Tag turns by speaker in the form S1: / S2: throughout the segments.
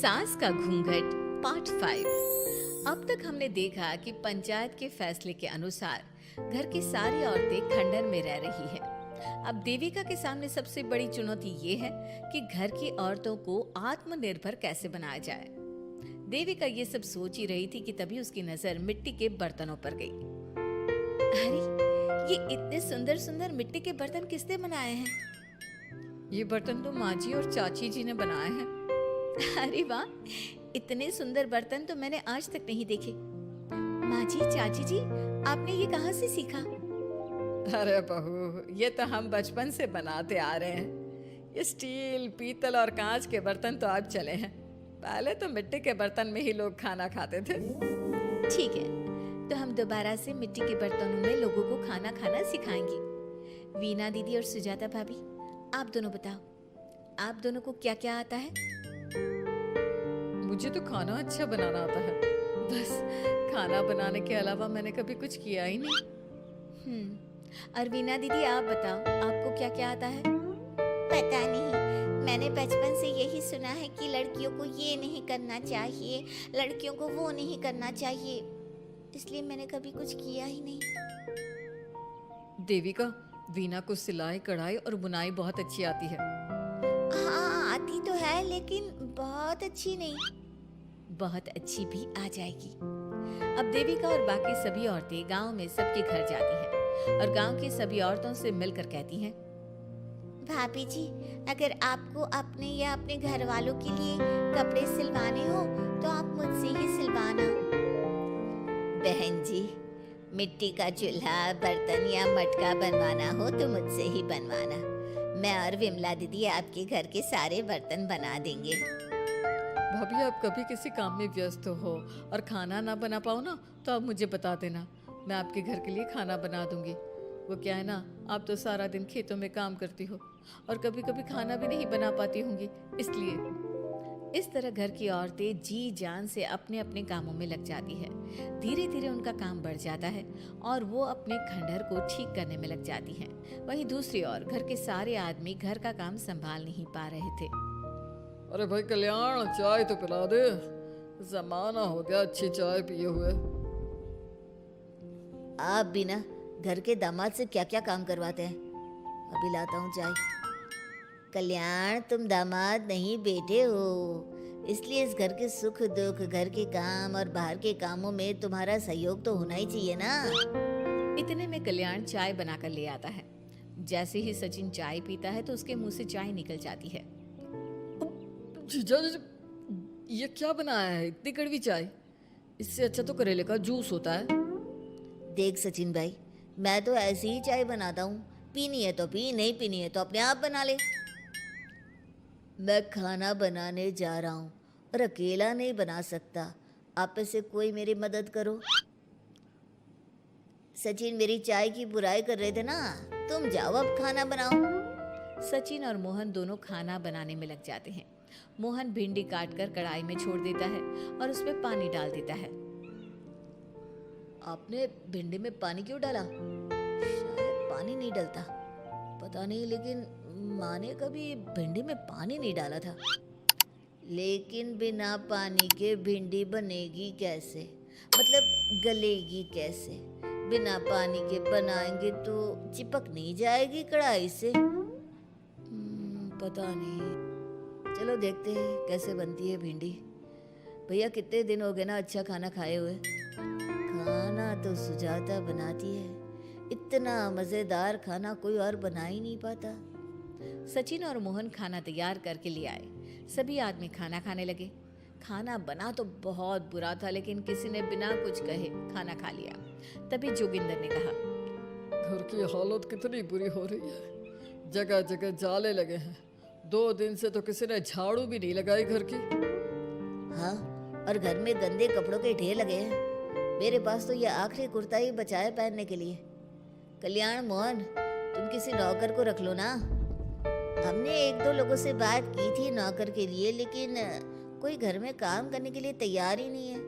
S1: सास का घूंघट पार्ट 5। अब तक हमने देखा कि पंचायत के फैसले के अनुसार घर की सारी औरतें खंडर में रह रही हैं। अब देविका के सामने सबसे बड़ी चुनौती ये है कि घर की औरतों को आत्मनिर्भर कैसे बनाया जाए। देविका ये सब सोच ही रही थी कि तभी उसकी नजर मिट्टी के बर्तनों पर गई। अरे, ये इतने सुंदर सुंदर मिट्टी के बर्तन किसने बनाए हैं? ये बर्तन तो माँ जी और चाची जी ने बनाए हैं। अरे वाह, इतने सुंदर बर्तन तो मैंने आज तक नहीं देखे। माँ जी, चाची जी, आपने ये कहाँ से सीखा? अरे बहू, ये तो हम बचपन से बनाते आ रहे हैं। ये स्टील, पीतल और कांच के बर्तन तो अब चले हैं। पहले तो मिट्टी के बर्तन में ही लोग खाना खाते थे। ठीक है, तो हम दोबारा से मिट्टी के बर्तनों में लोगों को खाना खाना सिखाएंगे। वीना दीदी और सुजाता भाभी, आप दोनों बताओ, आप दोनों को क्या क्या आता है? मुझे तो खाना अच्छा बनाना आता है। बस खाना बनाने के अलावा मैंने कभी कुछ किया ही नहीं। और वीना दीदी, आप बताओ, आपको क्या क्या आता है?
S2: पता नहीं, मैंने बचपन से यही सुना है कि लड़कियों को ये नहीं करना चाहिए, लड़कियों को वो नहीं करना चाहिए, इसलिए मैंने कभी कुछ किया ही नहीं।
S1: देविका, वीना को सिलाई, कढ़ाई और बुनाई बहुत अच्छी आती है।
S2: हाँ, आती तो है, लेकिन बहुत अच्छी नहीं।
S1: बहुत अच्छी भी आ जाएगी। अब देविका और बाकी सभी औरतें गांव में सबके घर जाती हैं और गांव की सभी औरतों से मिलकर कहती हैं,
S2: भाभी जी, अगर आपको अपने या अपने घर वालों के लिए कपड़े सिलवाने हो तो आप मुझसे ही सिलवाना। बहन जी, मिट्टी का चूल्हा, बर्तन या मटका बनवाना हो तो मुझसे ही बनवाना। मैं और विमला दीदी आपके घर के सारे बर्तन बना देंगे।
S1: भाभी, आप कभी किसी काम में व्यस्त हो और खाना ना बना पाओ ना, तो आप मुझे बता देना, मैं आपके घर के लिए खाना बना दूंगी। वो क्या है ना, आप तो सारा दिन खेतों में काम करती हो और कभी कभी खाना भी नहीं बना पाती होंगी, इसलिए। इस तरह घर की औरतें जी जान से अपने अपने कामों में लग जाती है। धीरे धीरे उनका काम बढ़ जाता है और वो अपने खंडहर को ठीक करने में लग जाती हैं। वहीं दूसरी ओर घर के सारे आदमी घर का काम संभाल नहीं पा रहे थे।
S3: अरे भाई कल्याण, चाय तो पिला दे, जमाना हो गया अच्छी चाय पिए हुए।
S2: आप भी ना घर के दामाद से क्या क्या काम करवाते हैं? अभी लाता हूँ चाय। कल्याण, तुम दामाद नहीं बेटे हो, इसलिए इस घर के सुख दुख, घर के काम और बाहर के कामों में तुम्हारा सहयोग तो होना ही चाहिए ना।
S1: इतने में कल्याण चाय बनाकर ले आता है। जैसे ही सचिन चाय पीता है तो उसके मुंह से चाय निकल जाती है।
S3: जीजा जी, ये क्या बनाया है, इतनी कड़वी चाय? इससे अच्छा तो करेले का जूस होता है।
S2: देख सचिन भाई, मैं तो ऐसी ही चाय बनाता हूँ, पीनी है तो पी, नहीं पीनी है तो अपने आप बना ले। मैं खाना बनाने जा रहा हूँ और अकेला नहीं बना सकता, आप में से कोई मेरी मदद करो। सचिन मेरी चाय की बुराई कर रहे थे ना, तुम जाओ अब खाना बनाओ।
S1: सचिन और मोहन दोनों खाना बनाने में लग जाते हैं। मोहन भिंडी काटकर कढ़ाई में छोड़ देता है और उसमें पानी डाल देता है।
S2: आपने भिंडी में पानी क्यों डाला? शायद पानी नहीं डलता, पता नहीं, लेकिन माँ ने कभी भिंडी में पानी नहीं डाला था। लेकिन बिना पानी के भिंडी बनेगी कैसे, मतलब गलेगी कैसे? बिना पानी के बनाएंगे तो चिपक नहीं जाएगी कढ़ाई से? पता नहीं, चलो देखते हैं कैसे बनती है भिंडी। भैया, कितने दिन हो गए ना अच्छा खाना खाए हुए। खाना तो सुजाता बनाती है, इतना मज़ेदार खाना कोई और बना ही नहीं पाता।
S1: सचिन और मोहन खाना तैयार करके ले आए। सभी आदमी खाना खाने लगे। खाना बना तो बहुत बुरा था, लेकिन किसी ने बिना कुछ कहे खाना खा लिया। तभी जोगिंदर ने कहा,
S3: घर की हालत कितनी बुरी हो रही है, जगह जगह जाले लगे हैं। 2 दिन से तो किसी ने झाड़ू भी नहीं लगाई घर की।
S2: हाँ, और घर में गंदे कपड़ों के ढेर लगे हैं। मेरे पास तो ये आखिरी कुर्ता ही बचा है पहनने के लिए। कल्याण, मोहन, तुम किसी नौकर को रख लो ना। हमने 1-2 लोगों से बात की थी नौकर के लिए, लेकिन कोई घर में काम करने के लिए तैयार ही नहीं है।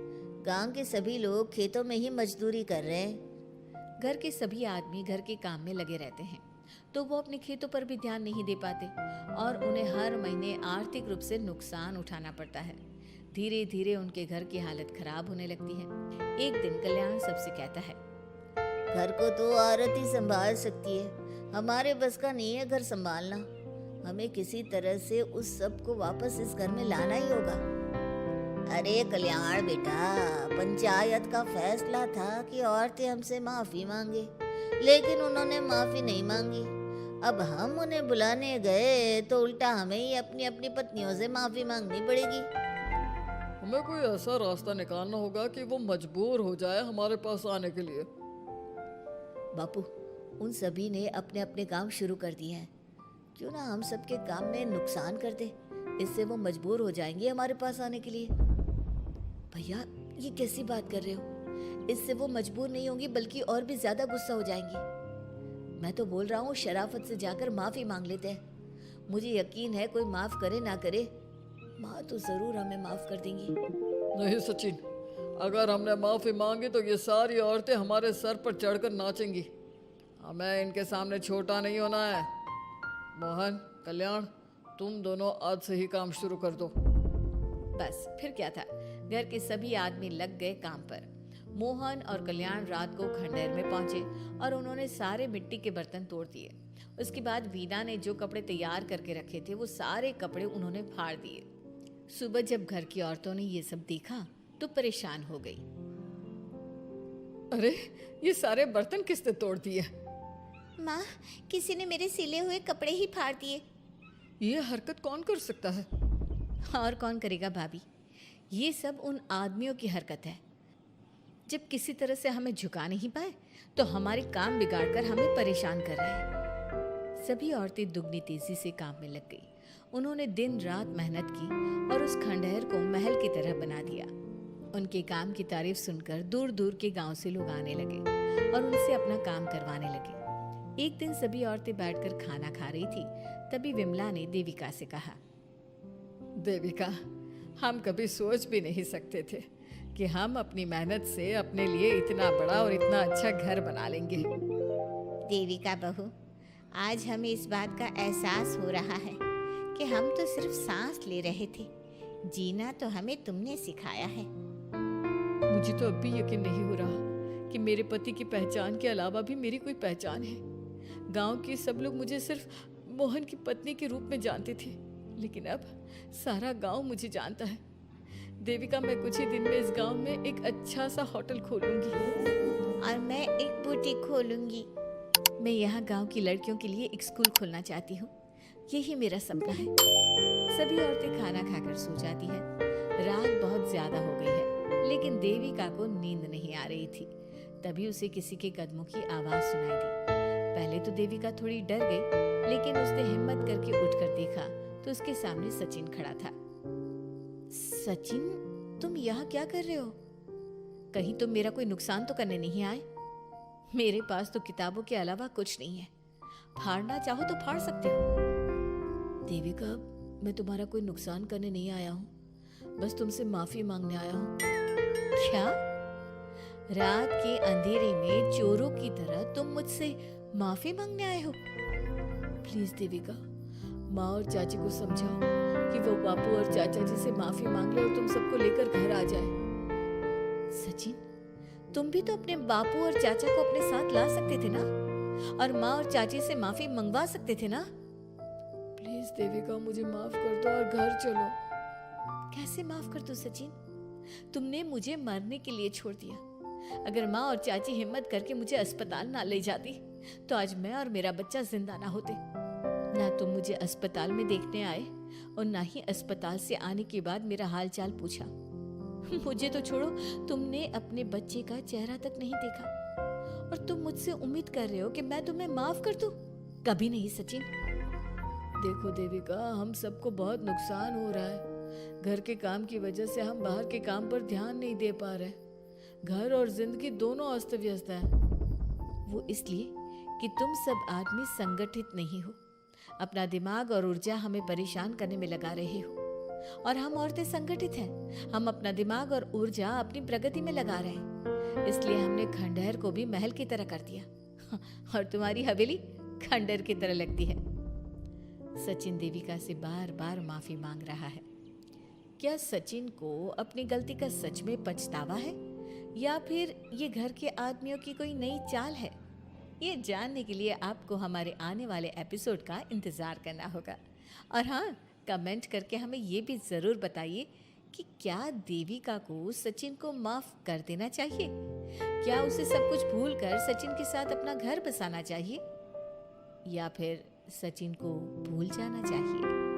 S2: गांव के सभी लोग खेतों में ही मजदूरी कर रहे हैं।
S1: घर के सभी आदमी घर के काम में लगे रहते हैं, तो वो अपने खेतों पर भी ध्यान नहीं दे पाते और उन्हें हर महीने आर्थिक रूप से नुकसान उठाना पड़ता है। धीरे धीरे उनके घर की हालत खराब होने लगती है। एक दिन कल्याण सबसे कहता है,
S2: घर को तो औरत ही संभाल सकती है, हमारे बस का नहीं है घर संभालना। हमें किसी तरह से उस सब को वापस इस घर में लाना ही होगा। अरे कल्याण बेटा, पंचायत का फैसला था कि औरतें हमसे माफी मांगे, लेकिन उन्होंने माफी नहीं मांगी। अब हम उन्हें बुलाने गए तो उल्टा हमें ही अपनी अपनी पत्नियों से माफी मांगनी पड़ेगी।
S3: हमें कोई ऐसा रास्ता निकालना होगा कि वो मजबूर हो जाए हमारे पास आने के लिए।
S2: बापू, उन सभी ने अपने अपने काम शुरू कर दिए हैं, क्यों ना हम सबके काम में नुकसान कर दे, इससे वो मजबूर हो जाएंगे हमारे पास आने के लिए। भैया, ये कैसी बात कर रहे हो? इससे वो मजबूर नहीं होंगी बल्कि और भी ज्यादा गुस्सा हो जाएंगी। मैं तो बोल रहा हूँ शराफत से जाकर माफी मांग लेते हैं। मुझे यकीन है कोई माफ करे ना करे, माँ तो जरूर हमें माफ कर देंगी।
S3: नहीं सचिन, अगर हमने माफी मांगी तो ये सारी औरतें हमारे सर पर चढ़कर नाचेंगी। हमें इनके सामने छोटा नहीं होना है। मोहन, कल्याण, तुम दोनों आज से ही काम शुरू कर दो।
S1: बस फिर क्या था, घर के सभी आदमी लग गए काम पर। मोहन और कल्याण रात को खंडहर में पहुंचे और उन्होंने सारे मिट्टी के बर्तन तोड़ दिए। उसके बाद वीना ने जो कपड़े तैयार करके रखे थे वो सारे कपड़े उन्होंने फाड़ दिए। सुबह जब घर की औरतों ने ये सब देखा तो परेशान हो गई।
S3: अरे, ये सारे बर्तन किसने तोड़ दिए?
S1: माँ, किसी ने मेरे सिले हुए कपड़े ही फाड़ दिए।
S3: ये हरकत कौन कर सकता है?
S1: और कौन करेगा भाभी, ये सब उन आदमियों की हरकत है। जब किसी तरह से हमें झुका नहीं पाए तो हमारे काम बिगाड़कर हमें परेशान कर रहे हैं। सभी औरतें दुगनी तेजी से काम में लग गई। उन्होंने दिन रात मेहनत की और उस खंडहर को महल की तरह बना दिया। उनके काम की तारीफ सुनकर दूर दूर के गांव से लोग आने लगे और उनसे अपना काम करवाने लगे। एक दिन सभी औरतें बैठकर खाना खा रही थी, तभी विमला ने देविका से कहा,
S3: देविका, हम कभी सोच भी नहीं सकते थे कि हम अपनी मेहनत से अपने लिए इतना बड़ा और इतना अच्छा घर बना लेंगे।
S1: देविका बहू, आज हमें इस बात का एहसास हो रहा है कि हम तो सिर्फ सांस ले रहे थे, जीना तो हमें तुमने सिखाया है।
S3: मुझे तो अब भी यकीन नहीं हो रहा कि मेरे पति की पहचान के अलावा भी मेरी कोई पहचान है। गांव के सब लोग मुझे सिर्फ मोहन की पत्नी के रूप में जानते थे, लेकिन अब सारा गांव मुझे जानता है। देविका, मैं कुछ ही दिन में इस गांव में एक अच्छा सा होटल खोलूंगी
S1: और मैं एक बुटीक खोलूंगी। मैं यहाँ गांव की लड़कियों के लिए एक स्कूल खोलना चाहती हूँ, यही मेरा सपना है। सभी औरतें खाना खाकर सो जाती है। रात बहुत ज्यादा हो गई है, लेकिन देविका को नींद नहीं आ रही थी। तभी उसे किसी के कदमों की आवाज सुनाई दी। पहले तो देविका थोड़ी डर गई, लेकिन उसने हिम्मत करके उठकर देखा तो उसके सामने सचिन खड़ा था। सचिन, तुम यहाँ क्या कर रहे हो? कहीं तुम मेरा कोई नुकसान तो करने नहीं आए? मेरे पास तो किताबों के अलावा कुछ नहीं है, फाड़ना चाहो तो फाड़ सकते हो। देविका, मैं तुम्हारा कोई नुकसान करने नहीं आया हूँ, बस तुमसे माफी मांगने आया हूँ। क्या? रात के अंधेरे में चोरों की तरह तुम मुझसे माफी मांगने आए हो? प्लीज देविका, माँ और चाची को समझाओ कि वो बापू और चाचा जी से माफी मांग ले और तुम सबको लेकर घर आ जाए। सचिन, तुम भी तो अपने बापू और चाचा को अपने साथ ला सकते थे ना, और माँ और चाची से माफी मंगवा सकते थे ना।
S3: प्लीज देविका, मुझे माफ कर दो और घर चलो।
S1: कैसे माफ कर दो सचिन? तुमने मुझे मरने के लिए छोड़ दिया। अगर माँ और चाची हिम्मत करके मुझे अस्पताल ना ले जाती तो आज मैं और मेरा बच्चा जिंदा ना होते। ना तुम मुझे अस्पताल में देखने आए और ना ही अस्पताल से आने के बाद मेरा हाल चाल पूछा। मुझे तो छोड़ो, तुमने अपने बच्चे का चेहरा तक नहीं देखा और तुम मुझसे उम्मीद कर रहे हो कि मैं तुम्हें माफ कर दूं? कभी नहीं सचिन।
S3: देखो देविका, हम सबको बहुत नुकसान हो रहा है। घर के काम की वजह से हम बाहर के काम पर ध्यान नहीं दे पा रहे। घर और जिंदगी दोनों अस्त व्यस्त है।
S1: वो इसलिए कि तुम सब आदमी संगठित नहीं हो। अपना दिमाग और ऊर्जा हमें परेशान करने में लगा रहे हो, और हम औरतें संगठित हैं। हम अपना दिमाग और ऊर्जा अपनी प्रगति में लगा रहे हैं। इसलिए हमने खंडहर को भी महल की तरह कर दिया और तुम्हारी हवेली खंडहर की तरह लगती है। सचिन देविका से बार बार माफी मांग रहा है। क्या सचिन को अपनी गलती का सच में पछतावा है या फिर ये घर के आदमियों की कोई नई चाल है? ये जानने के लिए आपको हमारे आने वाले एपिसोड का इंतज़ार करना होगा। और हाँ, कमेंट करके हमें ये भी ज़रूर बताइए कि क्या देविका को सचिन को माफ़ कर देना चाहिए? क्या उसे सब कुछ भूलकर सचिन के साथ अपना घर बसाना चाहिए या फिर सचिन को भूल जाना चाहिए?